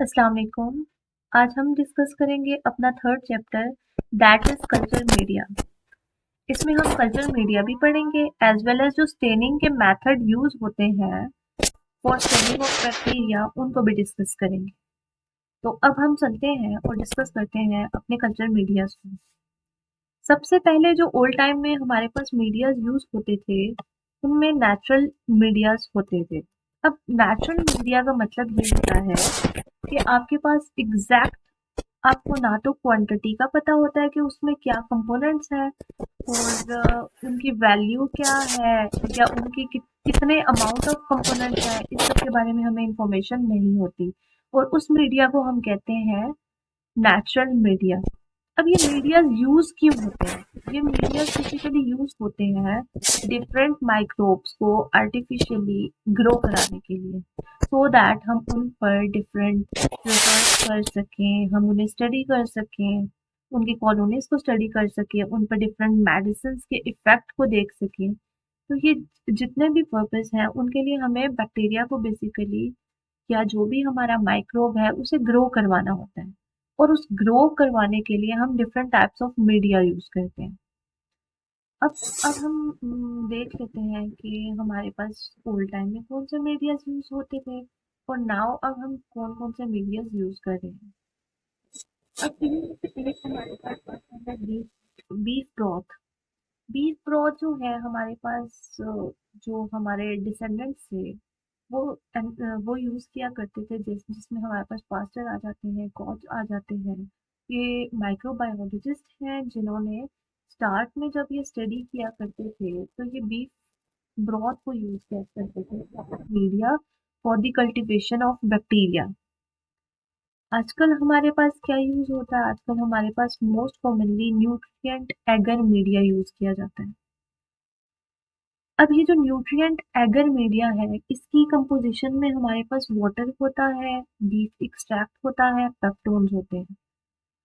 अस्सलाम वालेकुम। आज हम डिस्कस करेंगे अपना third chapter that is culture media. इसमें हम कल्चर मीडिया भी पढ़ेंगे एज वेल एज जो स्टेनिंग के मेथड यूज होते हैं फॉर स्टेनिंग ऑफ बैक्टीरिया उनको भी डिस्कस करेंगे। तो अब हम चलते हैं और डिस्कस करते हैं अपने कल्चर मीडियाज को। सबसे पहले जो ओल्ड टाइम में हमारे पास मीडियाज यूज होते थे उनमें नेचुरल मीडियाज होते थे। अब नेचुरल मीडिया का मतलब ये होता है कि आपके पास एग्जैक्ट आपको ना तो क्वांटिटी का पता होता है कि उसमें क्या कंपोनेंट्स हैं और उनकी वैल्यू क्या है या उनकी कितने अमाउंट ऑफ कंपोनेंट्स हैं, इस सब के बारे में हमें इंफॉर्मेशन नहीं होती। और उस मीडिया को हम कहते हैं नेचुरल मीडिया। अब ये मीडिया यूज क्यों होते हैं? ये मीडिया बेसिकली यूज होते हैं डिफरेंट माइक्रोब्स को आर्टिफिशियली ग्रो कराने के लिए, सो दैट हम उन पर डिफरेंट रिसर्च कर सकें, हम उन्हें स्टडी कर सकें, उनकी कॉलोनीज को स्टडी कर सकें, उन पर डिफरेंट मेडिसिन के इफेक्ट को देख सकें। तो ये जितने भी पर्पस हैं उनके लिए हमें बैक्टीरिया को बेसिकली या जो भी हमारा माइक्रोब है उसे ग्रो करवाना होता है। और उस ग्रो करवाने के लिए हम different types of media use करते हैं। अब हम देख लेते हैं कि हमारे पास ओल्ड टाइम में कौन से मीडियाज यूज होते थे और नाउ अब हम कौन कौन से मीडियाज यूज कर रहे हैं। अब एक हमारे पास आता है बीफ ब्रॉथ। बीफ ब्रॉथ जो है हमारे पास जो हमारे डिसेंडेंट्स थे वो वो यूज किया करते थे, जिसमें हमारे पास पास्टर आ जाते हैं, कोच आ जाते हैं। ये माइक्रोबायोलॉजिस्ट हैं जिन्होंने स्टार्ट में जब ये स्टडी किया करते थे तो ये बीफ ब्रॉथ को यूज किया करते थे media for the cultivation of bacteria. आजकल हमारे पास क्या यूज होता है? आजकल हमारे पास most commonly nutrient agar media use किया जाता है। अब ये जो न्यूट्रिएंट एगर मीडिया है इसकी कंपोजिशन में हमारे पास वाटर होता है, बीफ एक्सट्रैक्ट होता है, पेप्टोन्स होते हैं।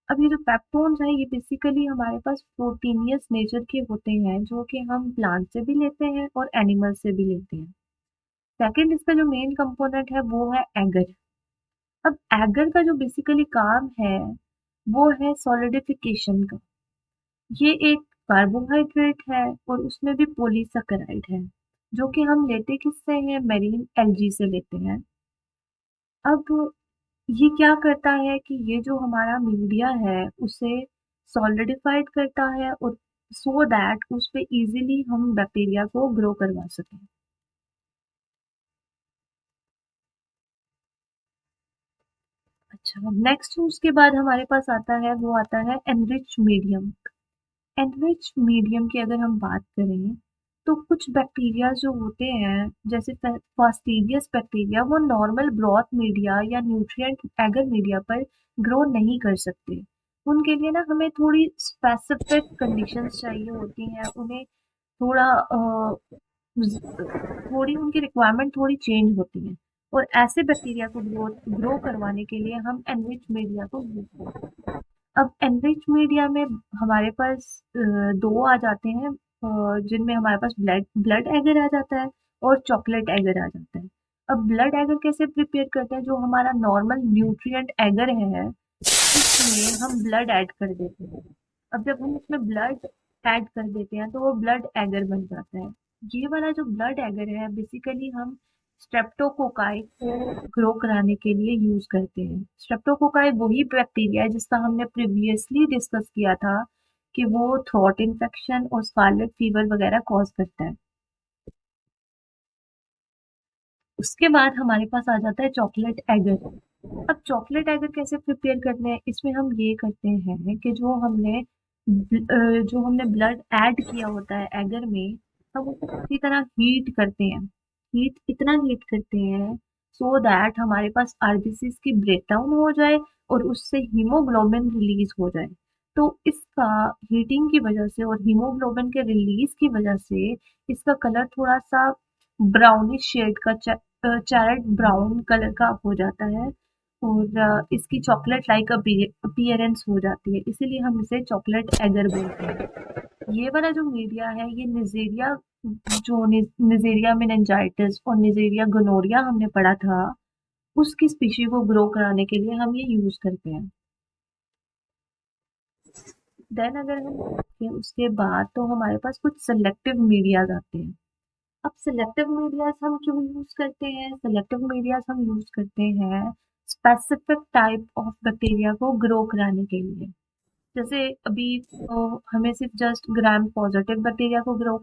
अब ये जो पेप्टोन्स है ये बेसिकली हमारे पास प्रोटीनियस नेचर के होते हैं जो कि हम प्लांट से भी लेते हैं और एनिमल से भी लेते हैं। सेकंड इसका जो मेन कंपोनेंट है वो है एगर। अब एगर का जो बेसिकली काम है वो है सॉलिडिफिकेशन का। ये एक कार्बोहाइड्रेट है और उसमें भी पॉलीसैकेराइड है जो कि हम लेते किससे हैं? मेरीन एल्गी से लेते हैं। अब ये क्या करता है कि ये जो हमारा मीडिया है उसे सॉलिडिफाइड करता है और सो दैट उस पे इजीली हम बैक्टीरिया को ग्रो करवा सकें। अच्छा, नेक्स्ट उसके बाद हमारे पास आता है वो आता है एनरिच मीडियम। एनरिच मीडियम की अगर हम बात करें तो कुछ बैक्टीरिया जो होते हैं जैसे फास्टिडियस बैक्टीरिया वो नॉर्मल ब्रॉथ मीडिया या न्यूट्रिएंट एगर मीडिया पर ग्रो नहीं कर सकते। उनके लिए ना हमें थोड़ी स्पेसिफिक कंडीशंस चाहिए होती हैं, उन्हें थोड़ा थोड़ी उनकी रिक्वायरमेंट थोड़ी चेंज होती है। और ऐसे बैक्टीरिया को ग्रो करवाने के लिए हम एनरिच मीडिया को यूज करते हैं। अब एनरिच मीडिया में हमारे पास दो आ जाते हैं, जिनमें हमारे पास ब्लड ब्लड एगर आ जाता है और चॉकलेट एगर आ जाता है। अब ब्लड एगर कैसे प्रिपेयर करते हैं? जो हमारा नॉर्मल न्यूट्रिएंट एगर है उसमें हम ब्लड ऐड कर देते हैं। अब जब हम उसमें ब्लड ऐड कर देते हैं तो वो ब्लड एगर बन जाता है। ये वाला जो ब्लड एगर है बेसिकली हम स्ट्रेप्टोकोकाई को ग्रो कराने के लिए यूज करते हैं। स्ट्रेप्टोकोकाई वही बैक्टीरिया है जिसका हमने प्रीवियसली डिस्कस किया था कि वो थ्रोट इन्फेक्शन और स्कारलेट फीवर वगैरह कॉज करता है। उसके बाद हमारे पास आ जाता है चॉकलेट एगर। अब चॉकलेट एगर कैसे प्रिपेयर करते हैं? इसमें हम ये करते हैं कि जो हमने ब्लड ऐड किया होता है एगर में, हम उसे अच्छी तरह हीट करते हैं। इतना हीट करते हैं सो दैट हमारे पास आरबीसीज की ब्रेकडाउन हो जाए और उससे हीमोग्लोबिन रिलीज हो जाए। तो इसका हीटिंग की वजह से और हीमोग्लोबिन के रिलीज की वजह से इसका कलर थोड़ा सा ब्राउनिश शेड का चैरेट ब्राउन कलर का हो जाता है और इसकी चॉकलेट लाइक अपीयरेंस हो जाती है, इसीलिए हम इसे चॉकलेट एगर बोलते हैं। ये वाला जो मीडिया है ये निजेरिया जो निजेरिया मेनिनजाइटिस और निजेरिया गोनोरिया हमने पढ़ा था उसकी स्पीशी को ग्रो कराने के लिए हम ये यूज़ करते हैं। देन अगर हम देखें उसके बाद तो हमारे पास कुछ सेलेक्टिव मीडियाज़ आते हैं। अब सेलेक्टिव मीडियाज़ हम क्यों यूज़ करते हैं? सेलेक्टिव मीडियाज़ हम यूज़ करते हैं स्पेसिफिक टाइप ऑफ बैक्टीरिया को ग्रो कराने के लिए। जैसे अभी हमें सिर्फ जस्ट ग्राम पॉजिटिव बैक्टीरिया को ग्रो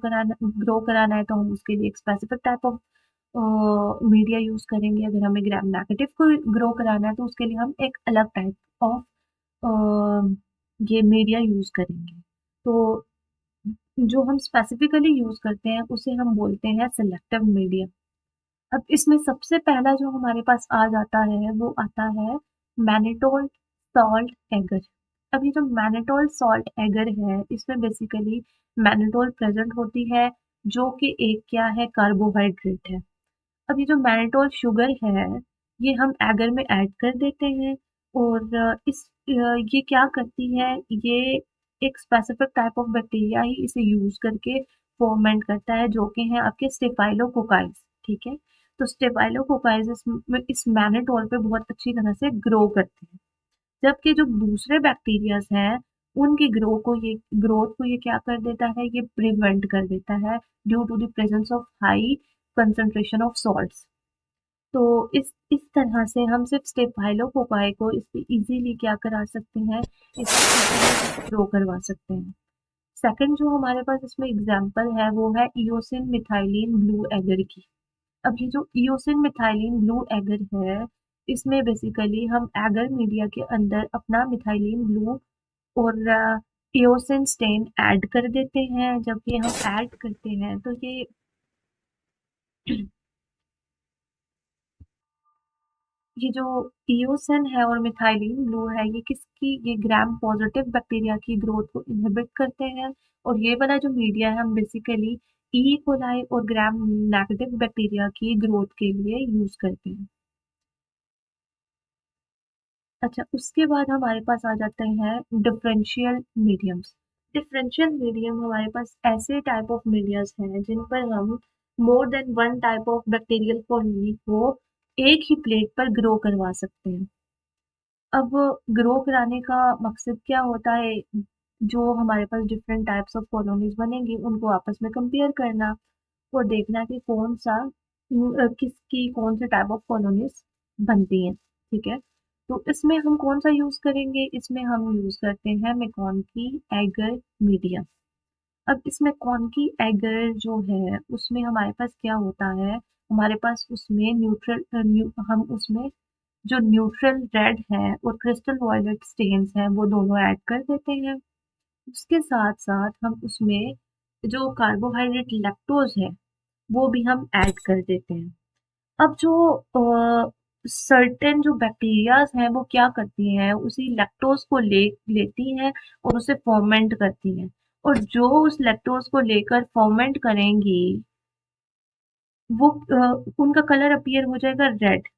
कराना है तो हम उसके लिए एक specific type of media use करेंगे। अगर हमें ग्राम नेगेटिव को ग्रो कराना है तो उसके लिए हम एक अलग टाइप ऑफ ये मीडिया यूज़ करेंगे। तो जो हम स्पेसिफिकली यूज़ करते हैं उसे हम बोलते हैं सेलेक्टिव मीडिया। अब इसमें सबसे पहला जो हमारे पास आ जाता है वो आता है मैनिटोल सॉल्ट एगर। अब ये जो मैनिटोल सॉल्ट एगर है इसमें बेसिकली मैनिटोल प्रेजेंट होती है जो कि एक क्या है कार्बोहाइड्रेट है। अब ये जो मैनिटोल शुगर है ये हम एगर में ऐड कर देते हैं और ये क्या करती है ये एक स्पेसिफिक टाइप ऑफ बैक्टीरिया ही इसे यूज करके फर्मेंट करता है जो कि है आपके स्टेफाइलोकोकाइज। ठीक है, तो स्टेफाइलोकोकाइज इस मैनिटोल पे बहुत अच्छी तरह से ग्रो करते हैं, जबकि जो दूसरे बैक्टीरियाज हैं उनकी ग्रोथ को ये क्या कर देता है, ये प्रिवेंट कर देता है due to the presence of high concentration of salts. तो इस तरह से हम सिर्फ स्टेफाइलोकोकाई को इससे इजीली क्या करा सकते हैं, इसको ग्रो करवा सकते हैं। सेकंड जो हमारे पास इसमें एग्जांपल है वो है इयोसिन मिथाइलिन ब्लू एगर की। अब ये जो इयोसिन मिथाइलिन ब्लू एगर है इसमें बेसिकली हम एगर मीडिया के अंदर अपना मिथाइलिन ब्लू और इयोसिन स्टेन ऐड कर देते हैं। जब ये हम ऐड करते हैं तो ये जो इयोसिन है और मिथाइलिन ब्लू है ये ग्राम पॉजिटिव बैक्टीरिया की ग्रोथ को इनहिबिट करते हैं। और ये वाला जो मीडिया है हम बेसिकली ई कोलाई और ग्राम नेगेटिव बैक्टीरिया की ग्रोथ के लिए यूज करते हैं। अच्छा, उसके बाद हमारे पास आ जाते हैं डिफरेंशियल मीडियम्स। डिफरेंशियल मीडियम हमारे पास ऐसे टाइप ऑफ मीडियाज हैं जिन पर हम more than one type of bacterial colony को एक ही प्लेट पर ग्रो करवा सकते हैं। अब ग्रो कराने का मकसद क्या होता है, जो हमारे पास डिफरेंट टाइप्स ऑफ कॉलोनीज बनेंगी उनको आपस में कंपेयर करना और देखना कि किसकी कौन से टाइप ऑफ कॉलोनीज बनती हैं। ठीक है, तो इसमें हम कौन सा यूज करेंगे, इसमें हम यूज करते हैं मेकॉनकी एगर मीडिया। अब इसमें कॉनकी एगर जो है उसमें हमारे पास क्या होता है, हमारे पास उसमें हम उसमें जो न्यूट्रल रेड है और क्रिस्टल वॉयलेट स्टेन्स हैं वो दोनों ऐड कर देते हैं। उसके साथ साथ हम उसमें जो कार्बोहाइड्रेट लैक्टोज है वो भी हम ऐड कर देते हैं। अब जो सर्टेन जो बैक्टीरियाज हैं वो क्या करती हैं, उसी लैक्टोज को लेती हैं और उसे फर्मेंट करती हैं। और जो उस लैक्टोज को लेकर फर्मेंट करेंगी वो उनका कलर अपीयर हो जाएगा रेड।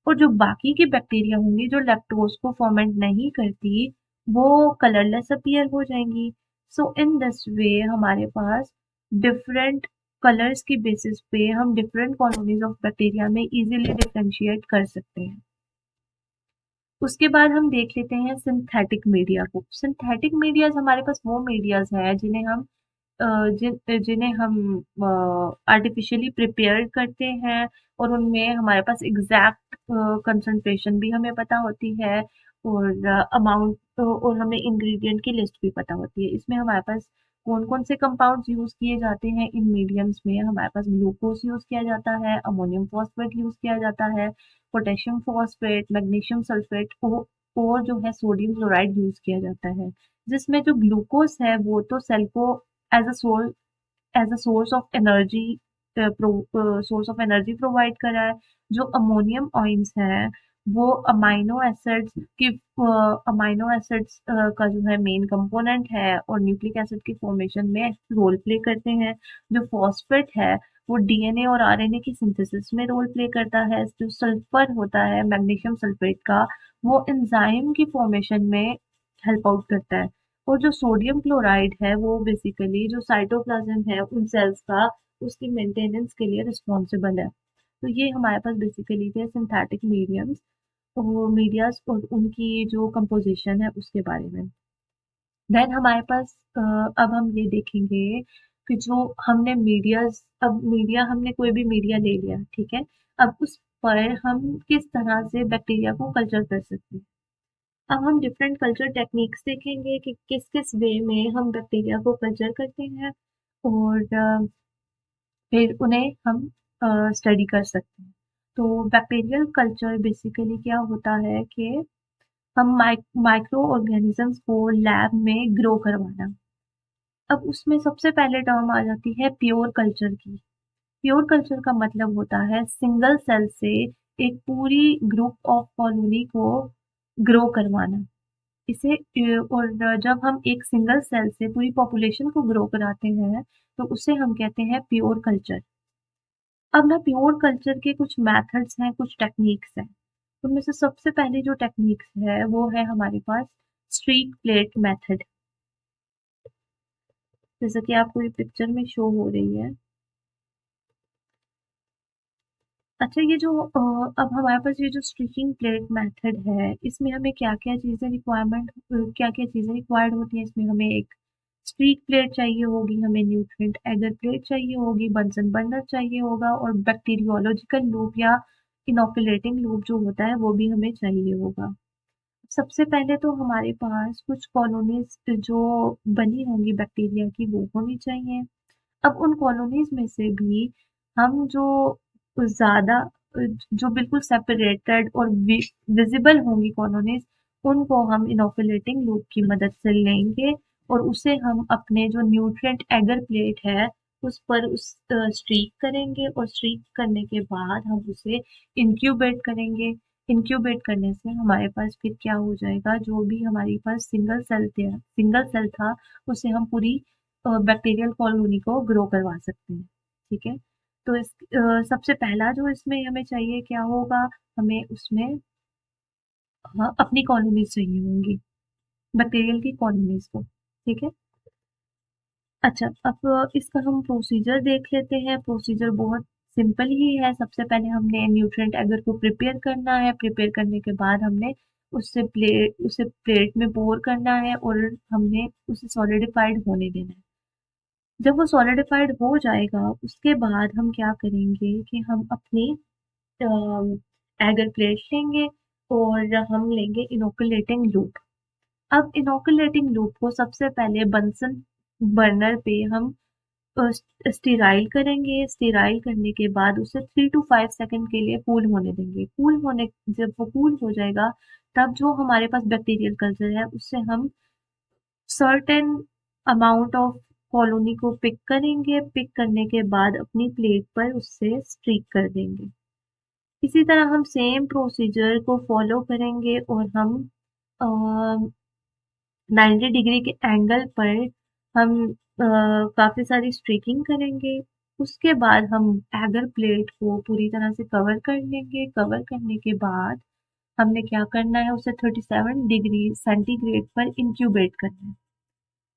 और जो बाकी की बैक्टीरिया होंगी जो लैक्टोज को फर्मेंट नहीं करती वो कलरलेस अपीयर हो जाएंगी। सो इन दिस वे हमारे पास डिफरेंट कलर्स की बेसिस पे हम डिफरेंट कॉलोनीज ऑफ बैक्टीरिया में इजीली डिफरेंशिएट कर सकते हैं। उसके बाद हम देख लेते हैं सिंथेटिक मीडिया को। सिंथेटिक मीडियाज हमारे पास वो मीडियाज हैं जिन्हें हम आर्टिफिशियली प्रिपेयर करते हैं और उनमें हमारे पास एग्जैक्ट कंसंट्रेशन भी हमें पता होती है और अमाउंट और हमें इंग्रेडिएंट की लिस्ट भी पता होती है। इसमें हमारे पास कौन कौन से कंपाउंड्स यूज किए जाते हैं इन मीडियम्स में, हमारे पास ग्लूकोज यूज किया जाता है, अमोनियम फॉस्फेट यूज किया जाता है, पोटेशियम फॉस्फेट, मैग्नीशियम सल्फेट और जो है सोडियम क्लोराइड यूज किया जाता है। जिसमें जो ग्लूकोज है वो तो सेल को as a sole as a source of energy provide करा है। जो अमोनियम ऑइंस है वो अमाइनो एसिड्स का जो है मेन कंपोनेंट है और न्यूक्लिक एसिड की फॉर्मेशन में रोल प्ले करते हैं। जो फॉस्फेट है वो डीएनए और आरएनए की सिंथेसिस में रोल प्ले करता है। जो सल्फर होता है मैग्नीशियम सल्फेट का वो एंजाइम की फॉर्मेशन में हेल्प आउट करता है। और जो सोडियम क्लोराइड है वो बेसिकली जो साइटोप्लाज्म है उन सेल्स का उसकी मेंटेनेंस के लिए रिस्पॉन्सिबल है। तो ये हमारे पास बेसिकली थे सिंथेटिक मीडियम्स, वो मीडियाज और उनकी जो कंपोजिशन है उसके बारे में। देन हमारे पास अब हम ये देखेंगे कि जो हमने मीडियाज, अब मीडिया हमने कोई भी मीडिया ले लिया, ठीक है। अब उस पर हम किस तरह से बैक्टीरिया को कल्चर कर सकते हैं। अब हम डिफरेंट कल्चर टेक्निक्स देखेंगे कि किस किस वे में हम बैक्टीरिया को कल्चर करते हैं, और फिर उन्हें हम स्टडी कर सकते हैं। तो बैक्टीरियल कल्चर बेसिकली क्या होता है कि हम माइक्रो ऑर्गेनिजम्स को लैब में ग्रो करवाना। अब उसमें सबसे पहले टर्म आ जाती है प्योर कल्चर की। प्योर कल्चर का मतलब होता है सिंगल सेल से एक पूरी ग्रुप ऑफ कॉलोनी को ग्रो करवाना। इसे और जब हम एक सिंगल सेल से पूरी पॉपुलेशन को ग्रो कराते हैं तो उसे हम कहते हैं प्योर कल्चर। अब ना प्योर कल्चर के कुछ मेथड्स हैं, कुछ टेक्निक्स हैं। उनमें से सबसे पहले जो टेक्निक्स है वो है हमारे पास स्ट्रीक प्लेट मेथड, जैसा कि आपको ये पिक्चर में शो हो रही है। अच्छा, ये जो अब हमारे पास ये जो स्ट्रीकिंग प्लेट मेथड है, इसमें हमें क्या-क्या चीज़ें क्या-क्या चीज़ें रिक्वायर्ड होती हैं। इसमें हमें एक स्ट्रीक प्लेट चाहिए होगी, हमें न्यूट्रिएंट एगर प्लेट चाहिए होगी, बंसन बर्नर चाहिए होगा, और बैक्टीरियोलॉजिकल लूप या इनोकुलेटिंग लूप जो होता है वो भी हमें चाहिए होगा। सबसे पहले तो हमारे पास कुछ कॉलोनीज़ जो बनी होंगी बैक्टीरिया की वो होनी चाहिए। अब उन कॉलोनीज़ में से भी हम जो ज़्यादा जो बिल्कुल सेपरेटेड और विजिबल होंगी कॉलोनीज़, उनको हम इनोकुलेटिंग लूप की मदद से लेंगे, और उसे हम अपने जो न्यूट्रिएंट एगर प्लेट है उस पर स्ट्रीक करेंगे, और स्ट्रीक करने के बाद हम उसे इंक्यूबेट करेंगे। इंक्यूबेट करने से हमारे पास फिर क्या हो जाएगा, जो भी हमारे पास सिंगल सेल था उसे हम पूरी बैक्टीरियल कॉलोनी को ग्रो करवा सकते हैं, ठीक है। तो सबसे पहला जो इसमें हमें चाहिए क्या होगा, हमें उसमें अपनी कॉलोनीज चाहिए होंगी, बैक्टीरियल की कॉलोनीज को, ठीक है। अच्छा, अब इसका हम प्रोसीजर देख लेते हैं। प्रोसीजर बहुत सिंपल ही है। सबसे पहले हमने न्यूट्रिएंट एगर को प्रिपेयर करना है। प्रिपेयर करने के बाद हमने उसे प्लेट में पोर करना है, और हमने उसे सॉलिडिफाइड होने देना है। जब वो सॉलिडिफाइड हो जाएगा उसके बाद हम क्या करेंगे कि हम अपनी एगर प्लेट लेंगे, और हम लेंगे इनोकुलेटिंग लूप। अब इनोकुलेटिंग लूप को सबसे पहले बंसन बर्नर पे हम स्टीराइल करेंगे। स्टीराइल करने के बाद उसे 3 to 5 सेकंड के लिए कूल होने देंगे। जब वो कूल हो जाएगा तब जो हमारे पास बैक्टीरियल कल्चर है उससे हम सर्टेन अमाउंट ऑफ कॉलोनी को पिक करेंगे। पिक करने के बाद अपनी प्लेट पर उससे स्ट्रीक कर देंगे। इसी तरह हम सेम प्रोसीजर को फॉलो करेंगे, और हम 90 डिग्री के एंगल पर हम काफ़ी सारी स्ट्रीकिंग करेंगे। उसके बाद हम एगर प्लेट को पूरी तरह से कवर कर लेंगे। कवर करने के बाद हमने क्या करना है, उसे 37 डिग्री सेंटीग्रेड पर इंक्यूबेट करना है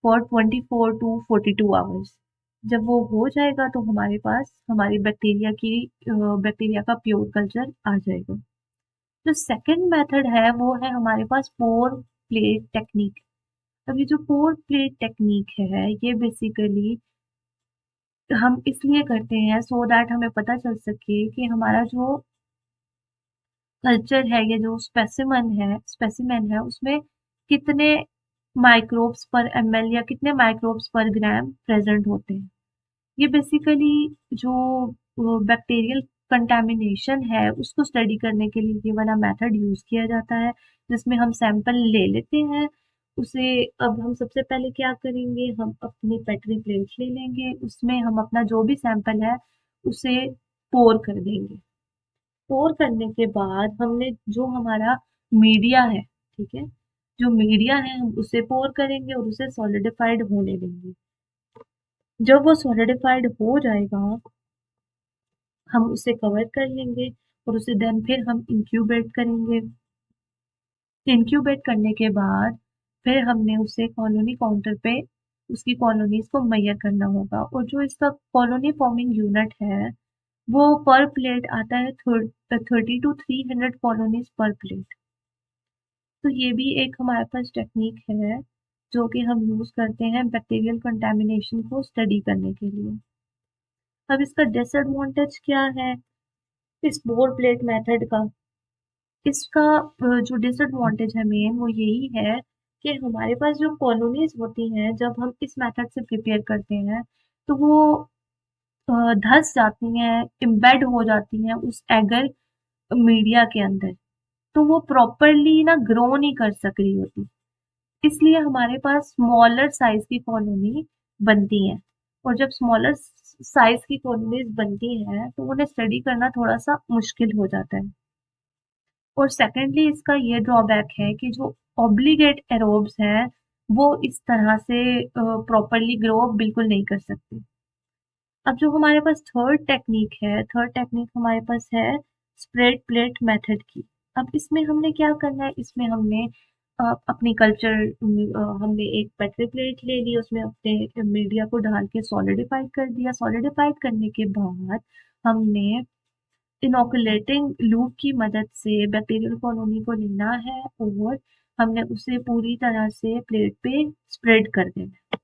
फॉर 24 to 42 आवर्स। जब वो हो जाएगा तो हमारे पास हमारी बैक्टीरिया का प्योर कल्चर आ जाएगा। जो सेकंड मेथड है वो है हमारे पास पोर प्लेट टेक्निक। अब ये जो पोर प्लेट टेक्निक है ये बेसिकली हम इसलिए करते हैं सो दैट हमें पता चल सके कि हमारा जो कल्चर है, ये जो स्पेसिमेन है उसमें कितने माइक्रोब्स पर एमएल या कितने माइक्रोब्स पर ग्राम प्रेजेंट होते हैं। ये बेसिकली जो बैक्टीरियल कंटामिनेशन है उसको स्टडी करने के लिए ये वाला मेथड यूज किया जाता है, जिसमें हम सैंपल ले लेते हैं। उसे अब हम सबसे पहले क्या करेंगे, हम अपनी पेट्री प्लेट ले लेंगे, उसमें हम अपना जो भी सैंपल है उसे पोर कर देंगे। पोर करने के बाद हमने जो हमारा मीडिया है, ठीक है, जो मीडिया है हम उसे पोर करेंगे और उसे सॉलिडिफाइड होने देंगे। जब वो सॉलिडिफाइड हो जाएगा हम उसे कवर कर लेंगे, और उसे देन फिर हम इंक्यूबेट करेंगे। इंक्यूबेट करने के बाद फिर हमने उसे कॉलोनी काउंटर पे उसकी कॉलोनीज को मेजर करना होगा, और जो इसका कॉलोनी फॉर्मिंग यूनिट है वो पर प्लेट आता है 30 to 300 कॉलोनीज पर प्लेट। तो ये भी एक हमारे पास टेक्निक है जो कि हम यूज करते हैं बैक्टीरियल कंटेमिनेशन को स्टडी करने के लिए। अब इसका डिसएडवांटेज क्या है इस बोर प्लेट मेथड का? इसका जो डिसएडवांटेज है मेन वो यही है कि हमारे पास जो कॉलोनीज होती हैं जब हम इस मेथड से प्रिपेयर करते हैं तो वो धंस जाती हैं, इम्बेड हो जाती हैं उस एगर मीडिया के अंदर। तो वो प्रॉपरली ना ग्रो नहीं कर सक रही होती। इसलिए हमारे पास स्मॉलर साइज की कॉलोनी बनती हैं। और जब स्मॉलर साइज की कॉलोनीज बनती हैं तो उन्हें स्टडी करना थोड़ा सा मुश्किल हो जाता है। और सेकेंडली इसका ये ड्रॉबैक है कि जो ऑब्लिगेट एरोब्स हैं वो इस तरह से प्रॉपरली ग्रो अप बिल्कुल नहीं कर सकते। अब जो हमारे पास थर्ड टेक्निक हमारे पास है स्प्रेड प्लेट मेथड की। अब इसमें हमने क्या करना है, इसमें हमने अपनी हमने एक पेट्री प्लेट ले ली, उसमें अपने मीडिया को डाल के सॉलिडिफाइड कर दिया। सॉलिडिफाइड करने के बाद हमने इनोकुलेटिंग लूप की मदद से बैक्टीरियल कॉलोनी को लेना है और हमने उसे पूरी तरह से प्लेट पे स्प्रेड कर देना है।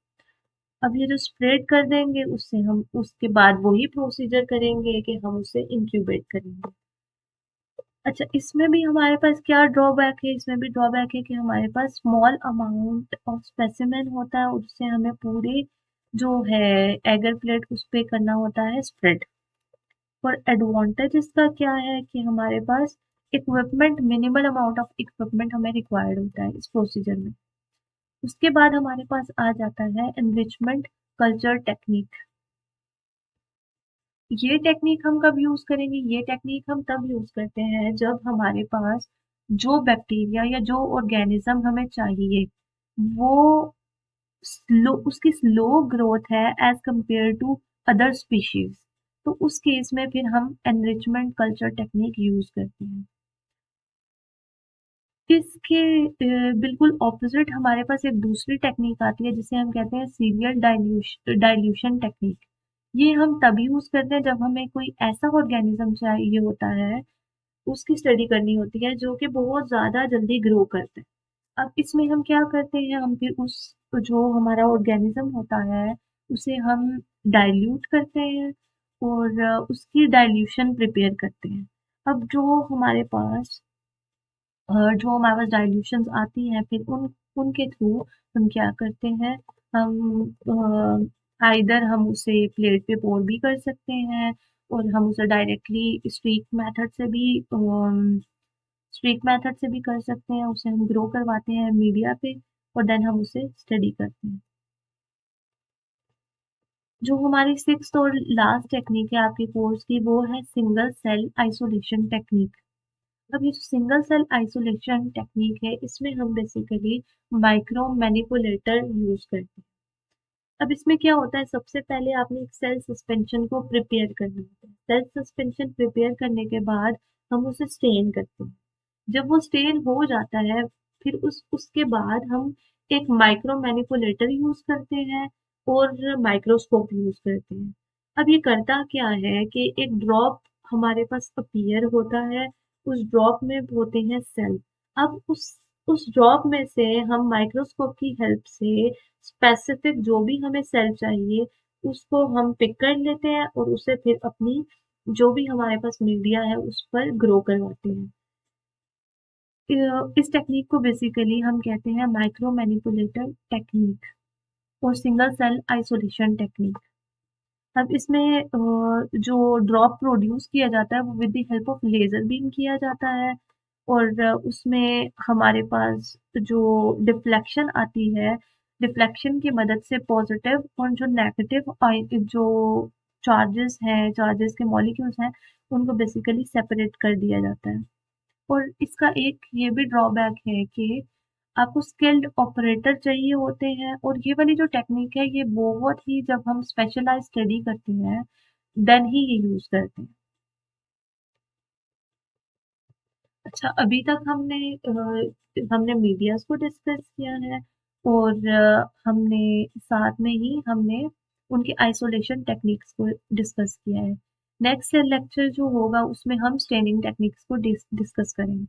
अब ये जो स्प्रेड कर देंगे उससे हम उसके बाद वही प्रोसीजर करेंगे कि हम उसे इंक्यूबेट करेंगे। अच्छा, इसमें भी हमारे पास क्या ड्रॉबैक है? इसमें भी ड्रॉबैक है कि हमारे पास स्मॉल अमाउंट ऑफ स्पेसिमेन होता है, उससे हमें पूरे जो है एगर प्लेट उस पे करना होता है स्प्रेड। और एडवांटेज इसका क्या है कि हमारे पास equipment, minimal amount of equipment हमें रिक्वायर्ड होता है इस प्रोसीजर में। उसके बाद हमारे पास आ जाता है एनरिचमेंट कल्चर टेक्निक। ये टेक्निक हम कब यूज करेंगे? ये टेक्निक हम तब यूज करते हैं जब हमारे पास जो बैक्टीरिया या जो ऑर्गेनिज्म हमें चाहिए वो उसकी स्लो ग्रोथ है as compare to other species. तो उस केस में फिर हम एनरिचमेंट कल्चर टेक्निक यूज करते हैं। इसके बिल्कुल ऑपोजिट हमारे पास एक दूसरी टेक्निक आती है जिसे हम कहते हैं सीरियल डाइल्यूशन टेक्निक। ये हम तभी यूज करते हैं जब हमें कोई ऐसा ऑर्गेनिज्म चाहिए होता है, उसकी स्टडी करनी होती है जो कि बहुत ज्यादा जल्दी ग्रो करते हैं। अब इसमें हम क्या करते हैं, हम फिर उस जो हमारा ऑर्गेनिज्म होता है उसे हम डाइल्यूट करते हैं और उसकी डाइल्यूशन प्रिपेयर करते हैं। अब जो हमारे पास डाइल्यूशंस आती हैं फिर उनके थ्रू हम क्या करते हैं, हम आइदर हम उसे प्लेट पे पोर भी कर सकते हैं और हम उसे डायरेक्टली स्ट्रीक मेथड से भी कर सकते हैं। उसे हम ग्रो करवाते हैं मीडिया पे और देन हम उसे स्टडी करते हैं। जो हमारी सिक्स्थ और लास्ट टेक्निक है आपके कोर्स की वो है सिंगल सेल आइसोलेशन टेक्निक। अब ये जो सिंगल सेल आइसोलेशन टेक्निक है इसमें हम बेसिकली माइक्रो मैनिपुलेटर यूज करते हैं। अब इसमें क्या होता है, सबसे पहले आपने एक सेल सस्पेंशन को प्रिपेयर करना होता है। सेल सस्पेंशन प्रिपेयर करने के बाद हम उसे स्टेन करते हैं। जब वो स्टेन हो जाता है फिर उसके बाद हम एक माइक्रो मैनिपुलेटर यूज करते हैं और माइक्रोस्कोप यूज करते हैं। अब ये करता क्या है कि एक ड्रॉप हमारे पास अपीयर होता है, उस ड्रॉप में होते हैं सेल। अब उस ड्रॉप में से हम माइक्रोस्कोप की हेल्प से स्पेसिफिक जो भी हमें सेल चाहिए उसको हम पिक कर लेते हैं और उसे फिर अपनी जो भी हमारे पास मीडिया है उस पर ग्रो करवाते हैं। इस टेक्निक को बेसिकली हम कहते हैं माइक्रो मैनिपुलेटर टेक्निक और सिंगल सेल आइसोलेशन टेक्निक। अब इसमें जो ड्रॉप प्रोड्यूस किया जाता है वो with the help of laser beam किया जाता है और उसमें हमारे पास जो डिफ्लेक्शन आती है, डिफ्लेक्शन की मदद से पॉजिटिव और जो नेगेटिव जो चार्जेस के मॉलिक्यूल्स हैं उनको बेसिकली सेपरेट कर दिया जाता है। और इसका एक ये भी ड्रॉबैक है कि आपको स्किल्ड ऑपरेटर चाहिए होते हैं और ये वाली जो टेक्निक है ये बहुत ही जब हम स्पेशलाइज स्टडी करते हैं देन ही ये यूज करते हैं। अच्छा, अभी तक हमने मीडियाज को डिस्कस किया है और हमने साथ में ही हमने उनके आइसोलेशन टेक्निक्स को डिस्कस किया है। नेक्स्ट लेक्चर जो होगा उसमें हम स्टेनिंग टेक्निक्स को डिस्कस करेंगे।